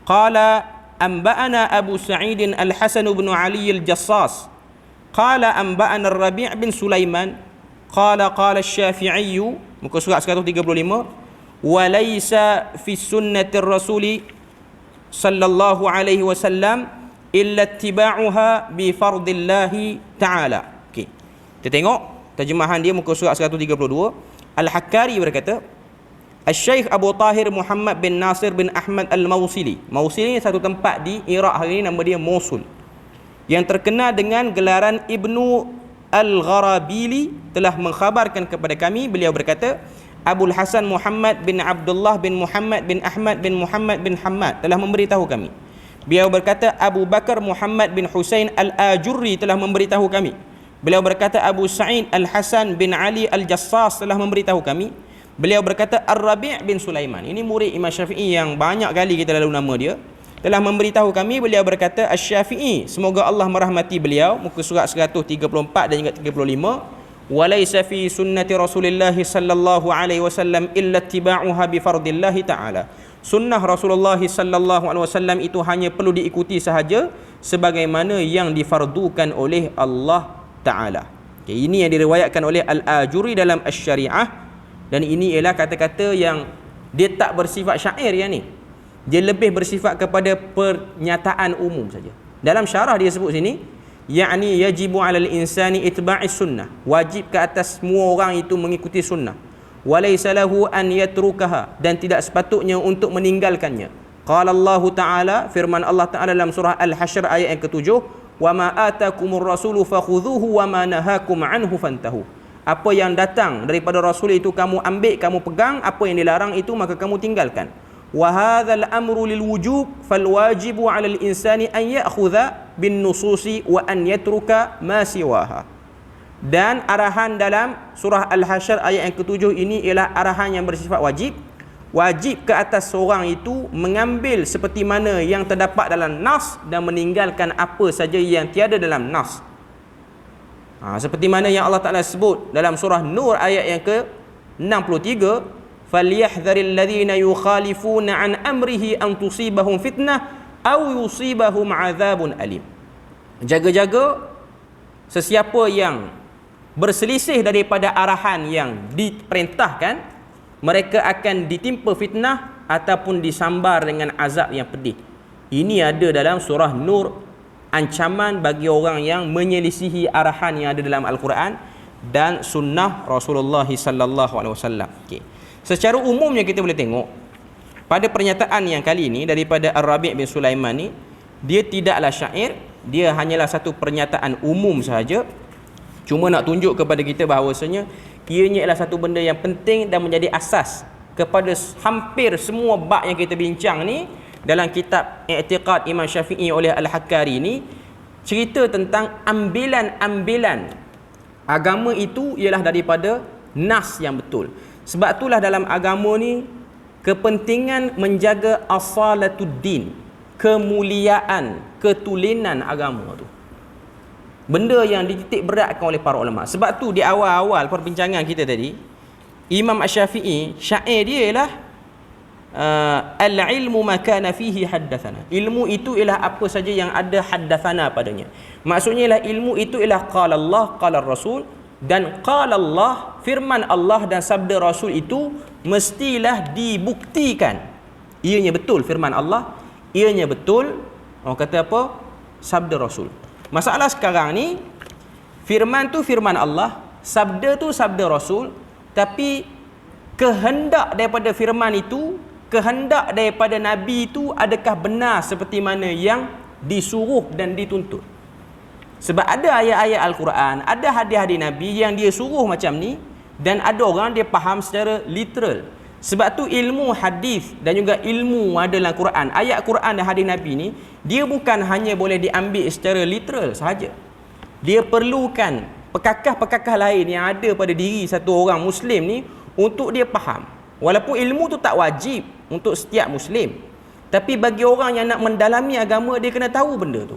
Qala anba'ana Abu Sa'id al-Hasan bin Ali al-Jassas. Qala anba'ana Ar-Rabi' bin Sulaiman. Qala Asy-Syafi'i, muka surat 135, wa laisa fi sunnatir rasuli sallallahu alaihi wasallam illa ittiba'uha bi fardillahi ta'ala. Okey. Kita tengok terjemahan dia muka surat 132. Al-Hakkari berkata, Al-Syekh Abu Tahir Muhammad bin Nasir bin Ahmad Al-Mawsili. Mawsili ni satu tempat di Iraq hari ini, nama dia Mosul, yang terkenal dengan gelaran Ibnu Al-Gharabili, telah mengkhabarkan kepada kami, beliau berkata, Abul Hasan Muhammad bin Abdullah bin Muhammad bin Ahmad bin Muhammad bin Hammad telah memberitahu kami. Beliau berkata, Abu Bakar Muhammad bin Husain Al-Ajurri telah memberitahu kami. Beliau berkata, Abu Sa'id Al-Hasan bin Ali Al-Jassas telah memberitahu kami. Beliau berkata, Ar-Rabi' bin Sulaiman, ini murid Imam Syafi'i yang banyak kali kita lalu nama dia, telah memberitahu kami. Beliau berkata, Asy-Syafi'i, semoga Allah merahmati beliau, muka surat 134 dan juga 35, walaysa fi sunnati Rasulillah sallallahu alaihi wasallam illa ittiba'uha bi fardillah ta'ala. Sunnah Rasulullah sallallahu alaihi wasallam itu hanya perlu diikuti sahaja sebagaimana yang difardukan oleh Allah Taala. Okay, ini yang diriwayatkan oleh Al-Ajuri dalam Asy-Syari'ah, dan ini ialah kata-kata yang dia tak bersifat syair yang ni. Dia lebih bersifat kepada pernyataan umum saja. Dalam syarah dia sebut sini, yakni yajibu 'alal insani itba'is sunnah. Wajib ke atas semua orang itu mengikuti sunnah. Walaysa lahu an yatrukaha, dan tidak sepatutnya untuk meninggalkannya. Qala Allah Ta'ala, firman Allah Ta'ala dalam surah Al-Hasyr ayat yang ke-7, wa ma atakumur rasulu fakhudhuhu wa ma nahakum anhu fantahu. Apa yang datang daripada rasul itu kamu ambil, kamu pegang, apa yang dilarang itu maka kamu tinggalkan. Wa hadzal amru lil wujub fal wajibu 'alal insani an ya'khudha bin nususi wa an yatruka ma siwaha. Dan arahan dalam surah Al-Hasyr ayat yang ke-7 ini ialah arahan yang bersifat wajib. Wajib ke atas seorang itu mengambil seperti mana yang terdapat dalam nas dan meninggalkan apa saja yang tiada dalam nas. Seperti mana yang Allah Ta'ala sebut dalam surah Nur ayat yang ke-63, falyahdharil ladzina yukhalifuna an amrihi an tusibahum fitnah aw yusibahum adzabun alim. Jaga-jaga sesiapa yang berselisih daripada arahan yang diperintahkan, mereka akan ditimpa fitnah ataupun disambar dengan azab yang pedih. Ini ada dalam surah Nur, ancaman bagi orang yang menyelisihi arahan yang ada dalam Al-Quran dan sunnah Rasulullah sallallahu alaihi wasallam. Okey. Secara umumnya kita boleh tengok pada pernyataan yang kali ini daripada Ar-Rabi' bin Sulaiman ni, dia tidaklah syair, dia hanyalah satu pernyataan umum sahaja. Cuma nak tunjuk kepada kita bahawasanya ianya ialah satu benda yang penting dan menjadi asas kepada hampir semua bab yang kita bincang ni. Dalam kitab I'tiqad Imam Syafi'i oleh Al-Hakkari ni cerita tentang ambilan-ambilan agama itu ialah daripada nas yang betul. Sebab itulah dalam agama ni kepentingan menjaga asalatuddin, kemuliaan, ketulinan agama tu, benda yang dititik beratkan oleh para ulama. Sebab tu di awal-awal perbincangan kita tadi, Imam Asy-Syafi'i syair dia ialah al-ilmu makana fihi haddathana. Ilmu itu ialah apa saja yang ada haddathana padanya. Maksudnya ialah ilmu itu ialah qala Allah, qala Rasul, dan qala Allah, firman Allah dan sabda Rasul itu mestilah dibuktikan ianya betul firman Allah, ianya betul orang kata apa, sabda Rasul. Masalah sekarang ni, firman tu firman Allah, sabda tu sabda Rasul, tapi kehendak daripada firman itu, kehendak daripada Nabi itu adakah benar seperti mana yang disuruh dan dituntut? Sebab ada ayat-ayat Al-Quran, ada hadis-hadis Nabi yang dia suruh macam ni, dan ada orang dia faham secara literal. Sebab tu ilmu hadis dan juga ilmu ada dalam Quran, ayat Quran dan hadis Nabi ni, dia bukan hanya boleh diambil secara literal sahaja. Dia perlukan pekakah-pekakah lain yang ada pada diri satu orang Muslim ni untuk dia faham. Walaupun ilmu tu tak wajib untuk setiap Muslim, tapi bagi orang yang nak mendalami agama, dia kena tahu benda tu.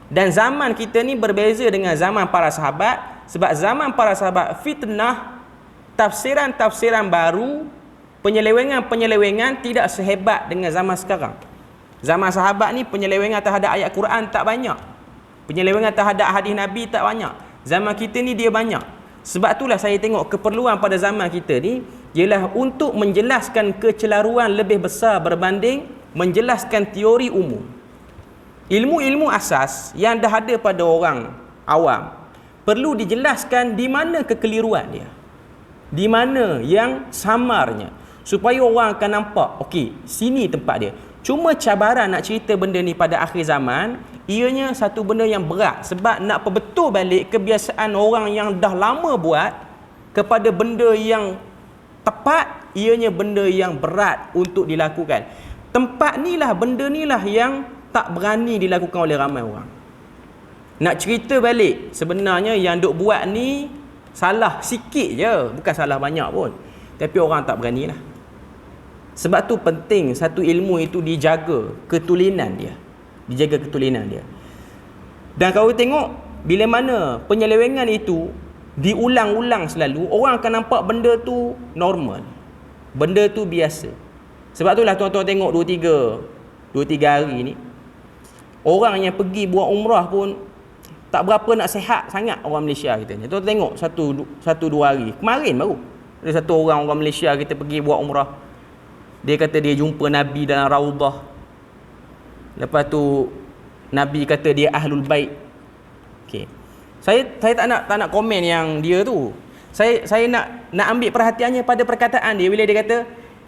Dan zaman kita ni berbeza dengan zaman para sahabat. Sebab zaman para sahabat fitnah, tafsiran-tafsiran baru, penyelewengan-penyelewengan tidak sehebat dengan zaman sekarang. Zaman sahabat ni penyelewengan terhadap ayat Quran tak banyak, penyelewengan terhadap hadis Nabi tak banyak. Zaman kita ni dia banyak. Sebab itulah saya tengok keperluan pada zaman kita ni ialah untuk menjelaskan kecelaruan lebih besar berbanding menjelaskan teori umum. Ilmu-ilmu asas yang dah ada pada orang awam perlu dijelaskan di mana kekeliruan dia, di mana yang samarnya, supaya orang akan nampak, okey, sini tempat dia. Cuma cabaran nak cerita benda ni pada akhir zaman, ianya satu benda yang berat. Sebab nak perbetul balik kebiasaan orang yang dah lama buat kepada benda yang tepat, ianya benda yang berat untuk dilakukan. Tempat ni lah, benda ni lah yang tak berani dilakukan oleh ramai orang. Nak cerita balik, sebenarnya yang duk buat ni salah sikit je, bukan salah banyak pun, tapi orang tak berani lah. Sebab tu penting satu ilmu itu dijaga ketulinan dia, dijaga ketulinan dia. Dan kalau tengok bila mana penyelewengan itu diulang-ulang selalu, orang akan nampak benda tu normal, benda tu biasa. Sebab itulah tuan-tuan tengok 2-3 hari ni, orang yang pergi buat umrah pun tak berapa nak sihat sangat orang Malaysia kita ni. Tuan tengok 1-2 hari kemarin baru ada satu orang Malaysia kita pergi buat umrah, dia kata dia jumpa Nabi dalam Raudah. Lepas tu Nabi kata dia Ahlul Bait. Okey. Saya tak nak komen yang dia tu. Saya nak ambil perhatiannya pada perkataan dia bila dia kata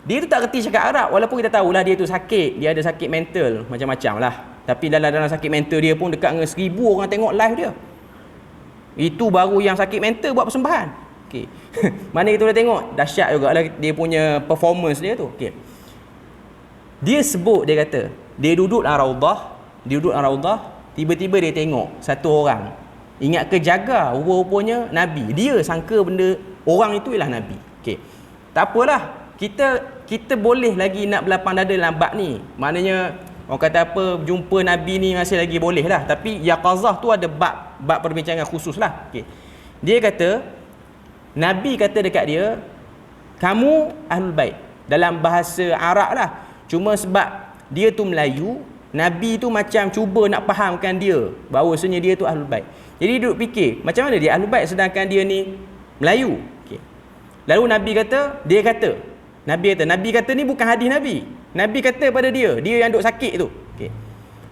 dia tu tak reti cakap Arab, walaupun kita tahulah dia tu sakit, dia ada sakit mental macam-macam lah. Tapi dalam sakit mental dia pun dekat dengan 1000 orang tengok live dia. Itu baru yang sakit mental buat persembahan. Okey. Mana kita boleh tengok dahsyat jugalah dia punya performance dia tu. Okey. Dia sebut, dia kata dia duduk dalam Raudah, tiba-tiba dia tengok satu orang. Ingat ke jaga, rupa-rupanya Nabi. Dia sangka benda orang itu ialah Nabi. Okey. Tak apalah. Kita boleh lagi nak berlapang dada dalam bab ni. Maknanya orang kata apa, jumpa Nabi ni masih lagi boleh lah. Tapi yaqazah tu ada bab perbincangan khusus lah. Okey. Dia kata Nabi kata dekat dia, kamu Ahlul Bait. Dalam bahasa Arab lah. Cuma sebab dia tu Melayu, Nabi tu macam cuba nak fahamkan dia bahawasanya dia tu Ahlul Bait. Jadi dia duduk fikir, macam mana dia Ahlul Bait sedangkan dia ni Melayu. Okay. Lalu Nabi kata ni bukan hadis Nabi. Nabi kata pada dia yang duk sakit tu. Okay.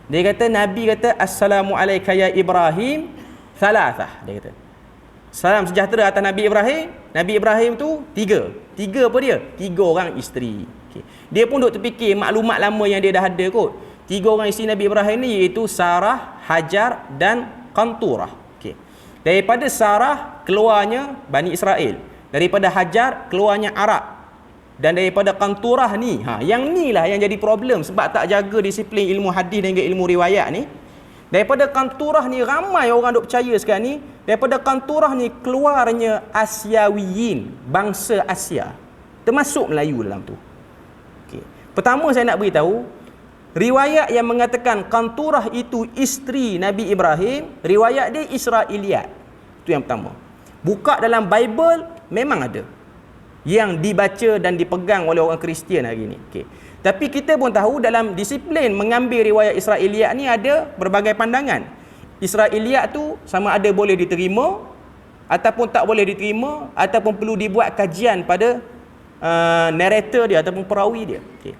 Dia kata, Nabi kata, Assalamualaikum ya Ibrahim thalathah. Dia kata, salam sejahtera atas Nabi Ibrahim. Nabi Ibrahim tu tiga apa dia? 3 orang isteri. Okay. Dia pun duk terfikir maklumat lama yang dia dah ada kot. 3 orang isteri Nabi Ibrahim ni iaitu Sarah, Hajar dan Qanturah. Okay. Daripada Sarah keluarnya Bani Israel, daripada Hajar keluarnya Arab, dan daripada Qanturah ni, yang ni lah yang jadi problem sebab tak jaga disiplin ilmu hadis dan ilmu riwayat ni. Daripada Qanturah ni ramai orang duk percaya sekarang ni, daripada Qanturah ni keluarnya Asyawiyin, bangsa Asia, termasuk Melayu dalam tu. Okay. Pertama saya nak beritahu, riwayat yang mengatakan Qanturah itu isteri Nabi Ibrahim, riwayat dia Israiliyat. Itu yang pertama. Buka dalam Bible memang ada yang dibaca dan dipegang oleh orang Kristian hari ni. Okay. Tapi kita pun tahu dalam disiplin mengambil riwayat Israiliyat ni ada berbagai pandangan. Israiliyat tu sama ada boleh diterima ataupun tak boleh diterima, ataupun perlu dibuat kajian pada narrator dia ataupun perawi dia. Okay.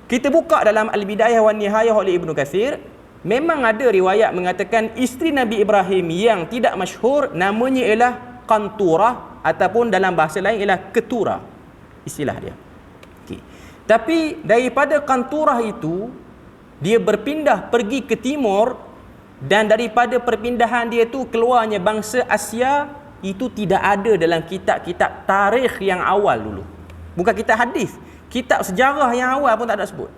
Kita buka dalam Al-Bidayah wan Nihayah oleh Ibnu Katsir, memang ada riwayat mengatakan isteri Nabi Ibrahim yang tidak masyhur namanya ialah Qanturah, ataupun dalam bahasa lain ialah Keturah, istilah dia. Okay. Tapi daripada Qanturah itu dia berpindah pergi ke timur, dan daripada perpindahan dia tu keluarnya bangsa Asia, itu tidak ada dalam kitab-kitab tarikh yang awal dulu. Bukan kitab hadis, kitab sejarah yang awal pun tak ada sebut.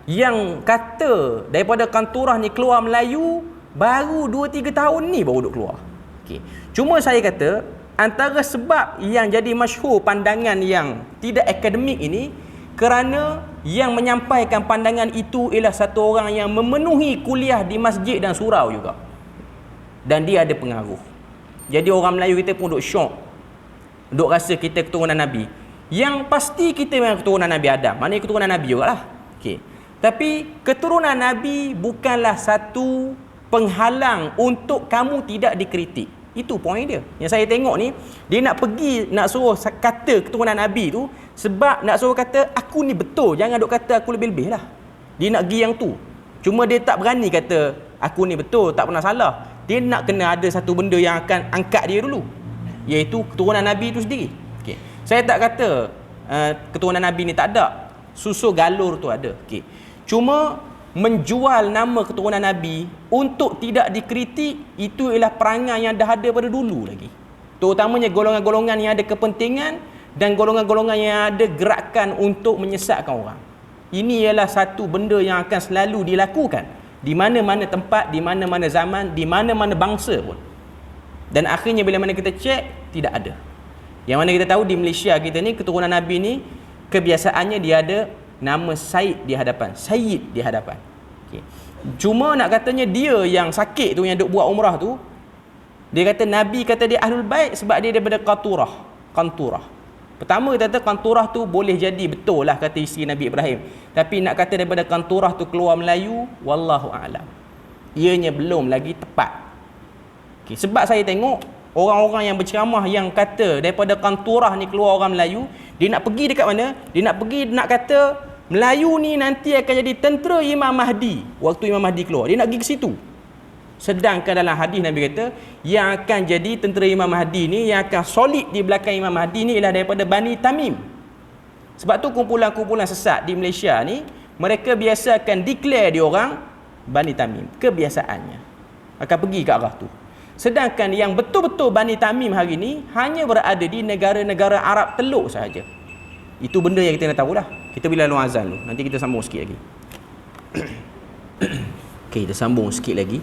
Yang kata daripada Qanturah ni keluar Melayu baru 2-3 tahun ni baru duk keluar. Okay. Cuma saya kata antara sebab yang jadi masyhur pandangan yang tidak akademik ini, kerana yang menyampaikan pandangan itu ialah satu orang yang memenuhi kuliah di masjid dan surau juga, dan dia ada pengaruh. Jadi orang Melayu kita pun duk syok, duk rasa kita keturunan Nabi. Yang pasti kita memang keturunan Nabi Adam, maknanya keturunan Nabi jugalah. Okay. Tapi keturunan Nabi bukanlah satu penghalang untuk kamu tidak dikritik. Itu poin dia. Yang saya tengok ni, dia nak suruh kata keturunan Nabi tu sebab nak suruh kata aku ni betul, jangan duk kata aku lebih-lebih lah. Dia nak pergi yang tu. Cuma dia tak berani kata aku ni betul, tak pernah salah. Dia nak kena ada satu benda yang akan angkat dia dulu, iaitu keturunan Nabi itu sendiri. Okay. Saya tak kata keturunan Nabi ni tak ada, susu galur tu ada. Okay. Cuma menjual nama keturunan Nabi untuk tidak dikritik, itu ialah perangai yang dah ada pada dulu lagi. Terutamanya golongan-golongan yang ada kepentingan dan golongan-golongan yang ada gerakan untuk menyesatkan orang. Ini ialah satu benda yang akan selalu dilakukan di mana-mana tempat, di mana-mana zaman, di mana-mana bangsa pun. Dan akhirnya bila mana kita cek, tidak ada. Yang mana kita tahu di Malaysia kita ni, keturunan Nabi ni kebiasaannya dia ada nama Said di hadapan, Sayyid di hadapan. Okay. Cuma nak katanya dia yang sakit tu, yang duk buat umrah tu, Dia kata Nabi kata dia ahlul bait sebab dia daripada Qanturah. Pertama dia kata Qanturah tu boleh jadi betul lah kata isteri Nabi Ibrahim. Tapi nak kata daripada Qanturah tu keluar Melayu, wallahu a'lam. Ianya belum lagi tepat. Okay, sebab saya tengok orang-orang yang berceramah yang kata daripada Qanturah ni keluar orang Melayu, dia nak pergi dekat mana? Dia nak pergi nak kata Melayu ni nanti akan jadi tentera Imam Mahdi. Waktu Imam Mahdi keluar, dia nak pergi ke situ. Sedangkan dalam hadis Nabi kata yang akan jadi tentera Imam Mahdi ni, yang akan solid di belakang Imam Mahdi ni ialah daripada Bani Tamim. Sebab tu kumpulan-kumpulan sesat di Malaysia ni, mereka biasa akan declare dia orang Bani Tamim. Kebiasaannya akan pergi ke arah tu. Sedangkan yang betul-betul Bani Tamim hari ni hanya berada di negara-negara Arab Teluk sahaja. Itu benda yang kita nak tahulah. Kita bila lalu azan dulu. Nanti kita sambung sikit lagi. Okey, kita sambung sikit lagi.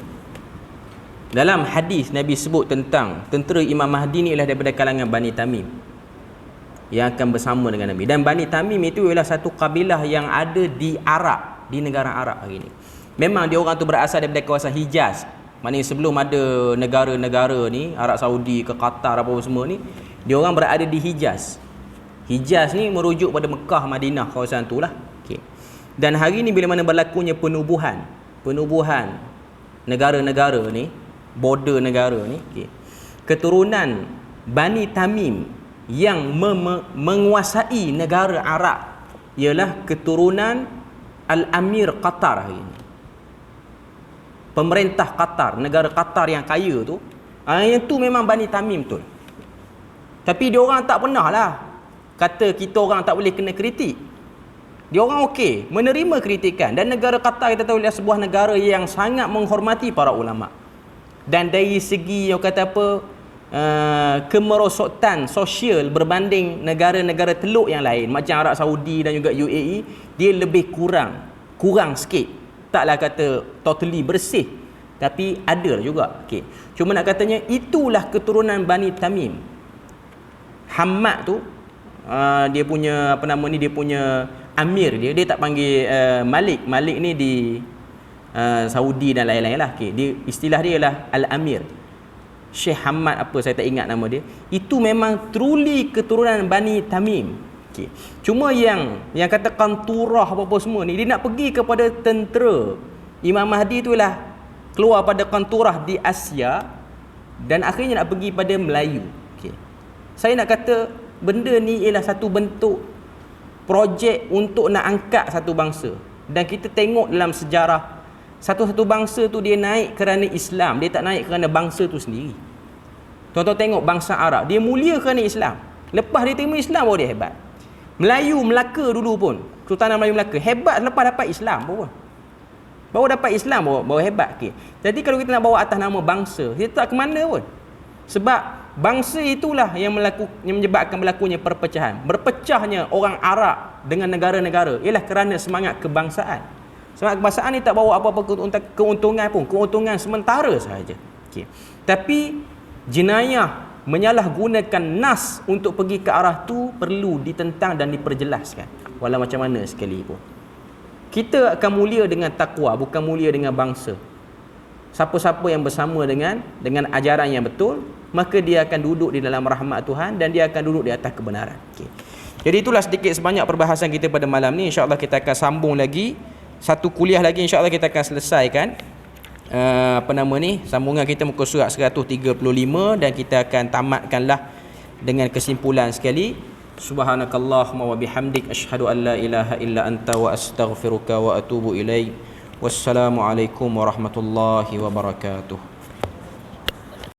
Dalam hadis Nabi sebut tentang tentera Imam Mahdi ni ialah daripada kalangan Bani Tamim yang akan bersama dengan Nabi. Dan Bani Tamim itu ialah satu kabilah yang ada di Arab, di negara Arab hari ni. Memang dia orang tu berasal daripada kawasan Hijaz. Maknanya sebelum ada negara-negara ni, Arab Saudi ke Qatar apa semua ni, dia orang berada di Hijaz. Hijaz ni merujuk pada Mekah, Madinah, kawasan tu lah. Okay. Dan hari ni bila mana berlakunya penubuhan negara-negara ni, border negara ni, okay, keturunan Bani Tamim yang menguasai negara Arab ialah keturunan Al-Amir Qatar hari ni. Pemerintah Qatar, negara Qatar yang kaya tu, yang tu memang Bani Tamim betul. Tapi dia orang tak pernah lah kata kita orang tak boleh kena kritik. Dia orang okey menerima kritikan. Dan negara Qatar kita tahu ialah sebuah negara yang sangat menghormati para ulama. Dan dari segi yang kata apa, kemerosotan sosial berbanding negara-negara teluk yang lain macam Arab Saudi dan juga UAE, dia lebih kurang sikit. Taklah kata totally bersih, tapi ada juga. Okay. Cuma nak katanya itulah keturunan Bani Tamim. Hamad tu dia punya apa nama ni, dia punya amir dia tak panggil Malik ni di Saudi dan lain-lain lah. Okay. Dia, istilah dia ialah Al-Amir Syekh Hamad apa saya tak ingat nama dia. Itu memang truly keturunan Bani Tamim. Okay. Cuma yang kata Qanturah apa-apa semua ni, dia nak pergi kepada tentera Imam Mahdi tu lah keluar pada Qanturah di Asia dan akhirnya nak pergi pada Melayu. Okay. Saya nak kata benda ni ialah satu bentuk projek untuk nak angkat satu bangsa. Dan kita tengok dalam sejarah, satu-satu bangsa tu dia naik kerana Islam, dia tak naik kerana bangsa tu sendiri. Tuan-tuan tengok bangsa Arab, dia mulia kerana Islam. Lepas dia terima Islam baru dia hebat. Melayu Melaka dulu pun, Sultanah Melayu Melaka hebat lepas dapat Islam baru dapat Islam baru hebat. Okay. Jadi kalau kita nak bawa atas nama bangsa, kita tak ke mana pun. Sebab bangsa itulah yang menyebabkan berlakunya perpecahan. Berpecahnya orang Arab dengan negara-negara ialah kerana semangat kebangsaan. Semangat kebangsaan ni tak bawa apa-apa keuntungan pun, keuntungan sementara sahaja. Okay. Tapi jenayah menyalahgunakan nas untuk pergi ke arah tu perlu ditentang dan diperjelaskan. Walau macam mana sekalipun. Kita akan mulia dengan takwa, bukan mulia dengan bangsa. Siapa-siapa yang bersama dengan ajaran yang betul, maka dia akan duduk di dalam rahmat Tuhan dan dia akan duduk di atas kebenaran. Okay. Jadi itulah sedikit sebanyak perbahasan kita pada malam ni. InsyaAllah kita akan sambung lagi. Satu kuliah lagi insyaAllah kita akan selesaikan. Sambungan kita muka surat 135 dan kita akan tamatkanlah dengan kesimpulan sekali. Subhanakallahumma wa bihamdik asyhadu an la ilaha illa anta wa astaghfiruka wa atubu ilaik. Wassalamualaikum warahmatullahi wabarakatuh.